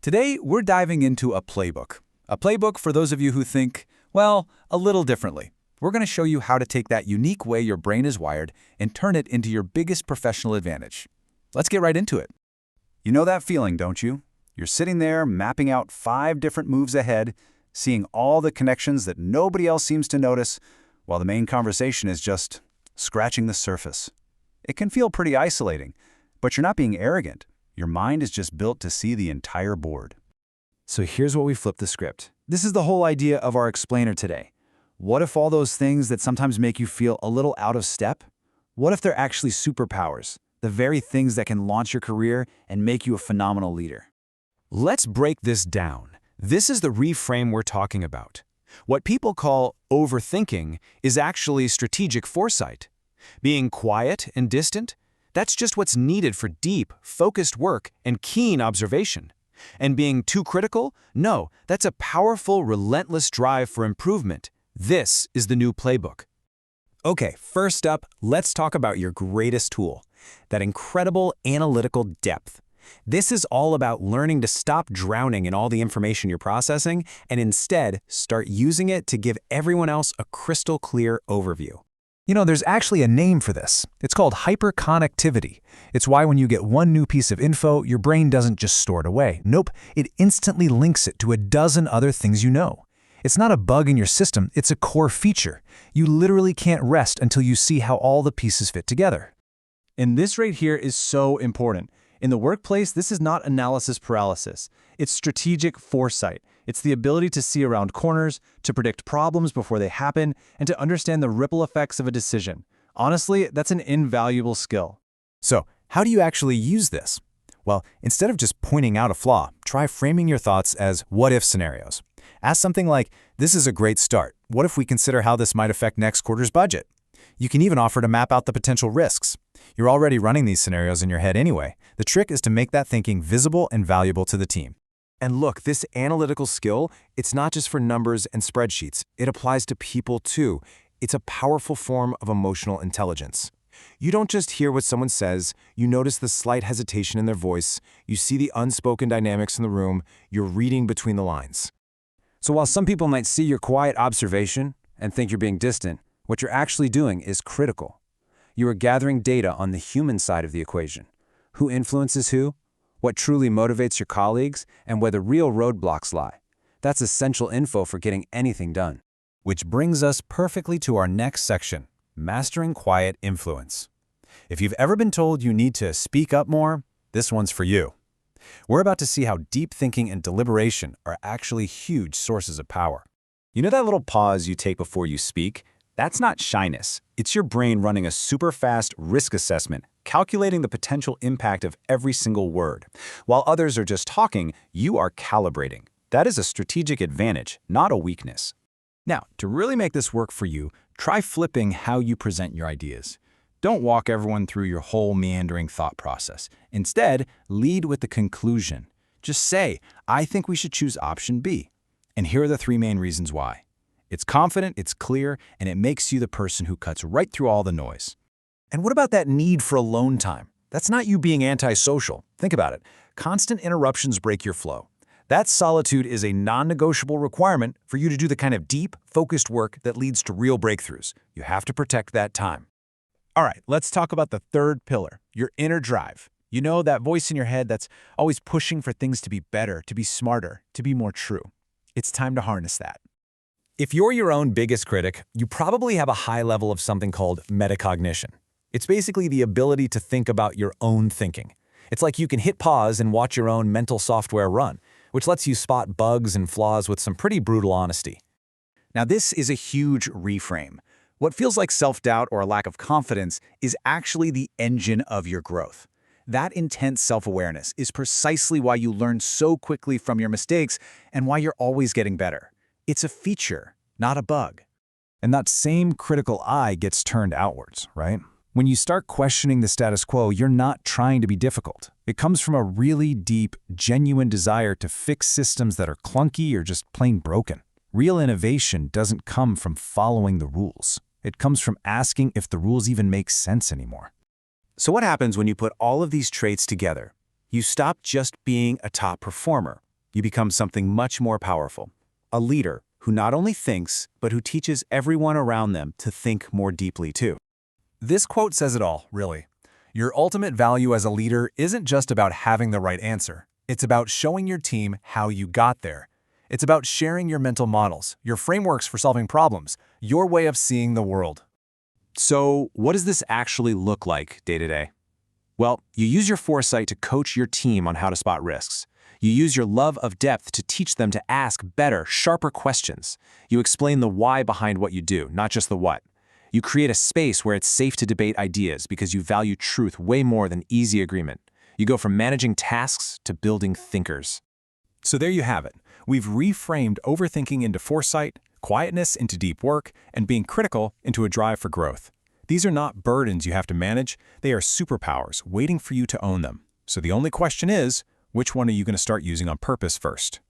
Today, we're diving into a playbook. A playbook for those of you who think, well, a little differently. We're going to show you how to take that unique way your brain is wired and turn it into your biggest professional advantage. Let's get right into it. You know that feeling, don't you? You're sitting there mapping out 5 different moves ahead, seeing all the connections that nobody else seems to notice, while the main conversation is just scratching the surface. It can feel pretty isolating, but you're not being arrogant. Your mind is just built to see the entire board. So here's what we flipped the script. This is the whole idea of our explainer today. What if all those things that sometimes make you feel a little out of step? What if they're actually superpowers, the very things that can launch your career and make you a phenomenal leader? Let's break this down. This is the reframe we're talking about. What people call overthinking is actually strategic foresight. Being quiet and distant, that's just what's needed for deep, focused work and keen observation. And being too critical? No, that's a powerful, relentless drive for improvement. This is the new playbook. Okay, first up, let's talk about your greatest tool, that incredible analytical depth. This is all about learning to stop drowning in all the information you're processing and instead start using it to give everyone else a crystal clear overview. You know, there's actually a name for this. It's called hyperconnectivity. It's why when you get one new piece of info, your brain doesn't just store it away. Nope, it instantly links it to a dozen other things you know. It's not a bug in your system, it's a core feature. You literally can't rest until you see how all the pieces fit together. And this right here is so important. In the workplace, this is not analysis paralysis. It's strategic foresight. It's the ability to see around corners, to predict problems before they happen, and to understand the ripple effects of a decision. Honestly, that's an invaluable skill. So, how do you actually use this? Well, instead of just pointing out a flaw, try framing your thoughts as what-if scenarios. Ask something like, this is a great start. What if we consider how this might affect next quarter's budget? You can even offer to map out the potential risks. You're already running these scenarios in your head anyway. The trick is to make that thinking visible and valuable to the team. And look, this analytical skill, it's not just for numbers and spreadsheets. It applies to people too. It's a powerful form of emotional intelligence. You don't just hear what someone says, you notice the slight hesitation in their voice, you see the unspoken dynamics in the room, you're reading between the lines. So while some people might see your quiet observation and think you're being distant, what you're actually doing is critical. You are gathering data on the human side of the equation. Who influences who? What truly motivates your colleagues, and where the real roadblocks lie. That's essential info for getting anything done. Which brings us perfectly to our next section, mastering quiet influence. If you've ever been told you need to speak up more, this one's for you. We're about to see how deep thinking and deliberation are actually huge sources of power. You know that little pause you take before you speak? That's not shyness. It's your brain running a super fast risk assessment, calculating the potential impact of every single word. While others are just talking, you are calibrating. That is a strategic advantage, not a weakness. Now, to really make this work for you, try flipping how you present your ideas. Don't walk everyone through your whole meandering thought process. Instead, lead with the conclusion. Just say, I think we should choose option B. And here are the 3 main reasons why. It's confident, it's clear, and it makes you the person who cuts right through all the noise. And what about that need for alone time? That's not you being antisocial. Think about it. Constant interruptions break your flow. That solitude is a non-negotiable requirement for you to do the kind of deep, focused work that leads to real breakthroughs. You have to protect that time. All right, let's talk about the third pillar, your inner drive. You know, that voice in your head that's always pushing for things to be better, to be smarter, to be more true. It's time to harness that. If you're your own biggest critic, you probably have a high level of something called metacognition. It's basically the ability to think about your own thinking. It's like you can hit pause and watch your own mental software run, which lets you spot bugs and flaws with some pretty brutal honesty. Now, this is a huge reframe. What feels like self-doubt or a lack of confidence is actually the engine of your growth. That intense self-awareness is precisely why you learn so quickly from your mistakes and why you're always getting better. It's a feature, not a bug. And that same critical eye gets turned outwards, right? When you start questioning the status quo, you're not trying to be difficult. It comes from a really deep, genuine desire to fix systems that are clunky or just plain broken. Real innovation doesn't come from following the rules. It comes from asking if the rules even make sense anymore. So what happens when you put all of these traits together? You stop just being a top performer. you become something much more powerful. A leader who not only thinks, but who teaches everyone around them to think more deeply too. This quote says it all, really. Your ultimate value as a leader isn't just about having the right answer. It's about showing your team how you got there. It's about sharing your mental models, your frameworks for solving problems, your way of seeing the world. So, what does this actually look like day to day? Well, you use your foresight to coach your team on how to spot risks. You use your love of depth to teach them to ask better, sharper questions. You explain the why behind what you do, not just the what. You create a space where it's safe to debate ideas because you value truth way more than easy agreement. You go from managing tasks to building thinkers. So there you have it. We've reframed overthinking into foresight, quietness into deep work, and being critical into a drive for growth. These are not burdens you have to manage. They are superpowers waiting for you to own them. So the only question is, which one are you going to start using on purpose first?